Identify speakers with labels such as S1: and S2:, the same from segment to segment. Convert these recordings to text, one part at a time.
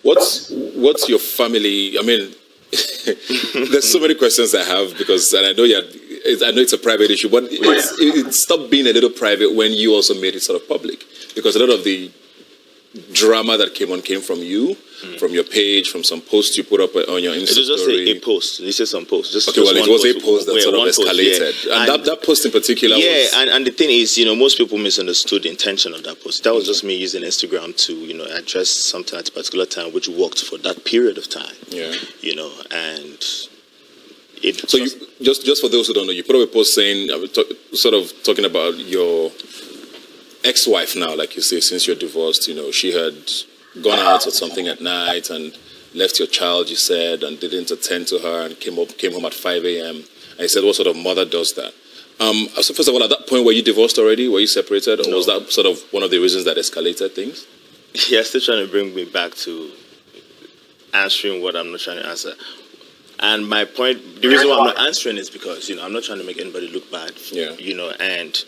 S1: What's your family? I mean, there's so many questions I have because, and I know it's a private issue, but it stopped being a little private when you also made it sort of public, because a lot of the drama that came from you, from your page, from some posts you put up on your Instagram.
S2: It was just a post. This is some post.
S1: Okay, well, it was a post that sort of escalated. And that post in particular was...
S2: and the thing is, most people misunderstood the intention of that post. That was just me using Instagram to, address something at a particular time, which worked for that period of time.
S1: Yeah.
S2: And...
S1: So just for those who don't know, you put up a post saying, sort of talking about your ex-wife now, like you say, since you're divorced, she had gone out or something at night and left your child, you said, and didn't attend to her and came home at 5 a.m. And you said, what sort of mother does that? So first of all, at that point, were you divorced already? Were you separated? Or was that sort of one of the reasons that escalated things?
S2: Yeah, still trying to bring me back to answering what I'm not trying to answer. And my point, the reason why I'm not answering is because, I'm not trying to make anybody look bad.
S1: Yeah.
S2: And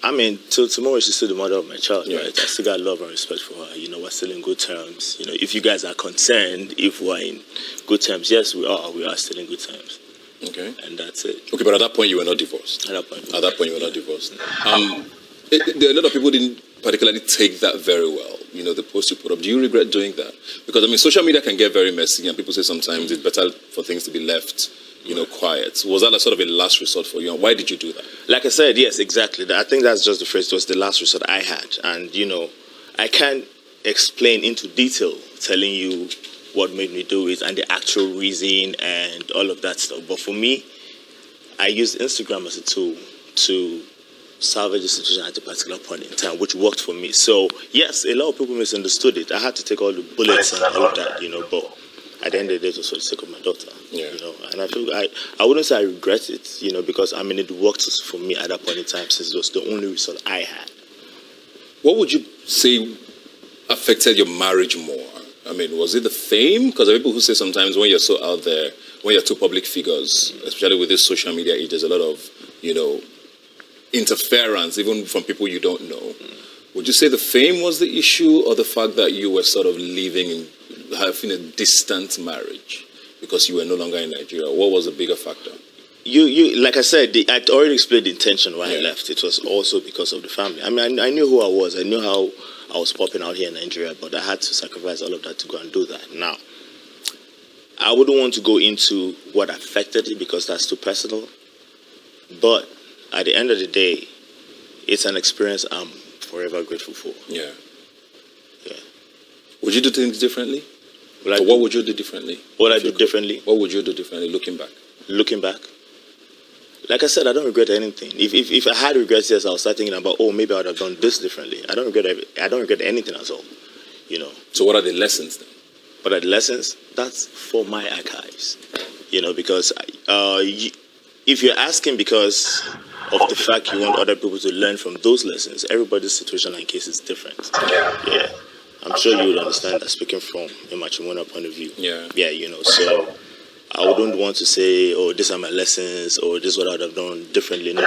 S2: I mean, till tomorrow she's still the mother of my child,
S1: Yeah.
S2: right? I still got love and respect for her. We're still in good terms. If you guys are concerned, if we're in good terms, yes, we are. We are still in good terms.
S1: Okay.
S2: And that's it.
S1: Okay, but at that point you were not divorced.
S2: At that point
S1: you were not divorced. A lot of people didn't particularly take that very well. The post you put up. Do you regret doing that? Because social media can get very messy, and people say sometimes it's better for things to be left, quiet. Was that a sort of a last resort for you? And why did you do that?
S2: Like I said, yes, exactly. I think that's just the phrase. It was the last resort I had, and I can't explain into detail telling you what made me do it and the actual reason and all of that stuff. But for me, I used Instagram as a tool to salvage the situation at a particular point in time, which worked for me. So, yes, a lot of people misunderstood it. I had to take all the bullets and all of that, but at the end of the day, it was for the sake of my daughter, And I feel I wouldn't say I regret it, because, it worked for me at that point in time since it was the only result I had.
S1: What would you say affected your marriage more? Was it the fame? Because there are people who say sometimes when you're so out there, when you're two public figures, especially with this social media age, there's a lot of, interference, even from people you don't know. Would you say the fame was the issue, or the fact that you were sort of living in, having a distant marriage because you were no longer in Nigeria? What was the bigger factor?
S2: You like I said, I already explained the intention why I left. It was also because of the family. I knew who I was. I knew how I was popping out here in Nigeria, but I had to sacrifice all of that to go and do that. Now, I wouldn't want to go into what affected it because that's too personal, but at the end of the day, it's an experience I'm forever grateful for.
S1: Yeah.
S2: Yeah.
S1: Would you do things differently? What would you do differently?
S2: What I do differently?
S1: What would you do differently looking back?
S2: Looking back? Like I said, I don't regret anything. If I had regrets, yes, I was start thinking about, maybe I would have done this differently. I don't regret anything at all.
S1: So what are the lessons then?
S2: What are the lessons? That's for my archives. Because if you're asking because of the fact you want other people to learn from those lessons, everybody's situation and case is different. Yeah. I'm sure you would understand that, speaking from a matrimonial point of view.
S1: Yeah.
S2: Yeah, so I wouldn't want to say, these are my lessons, or this is what I would have done differently. No.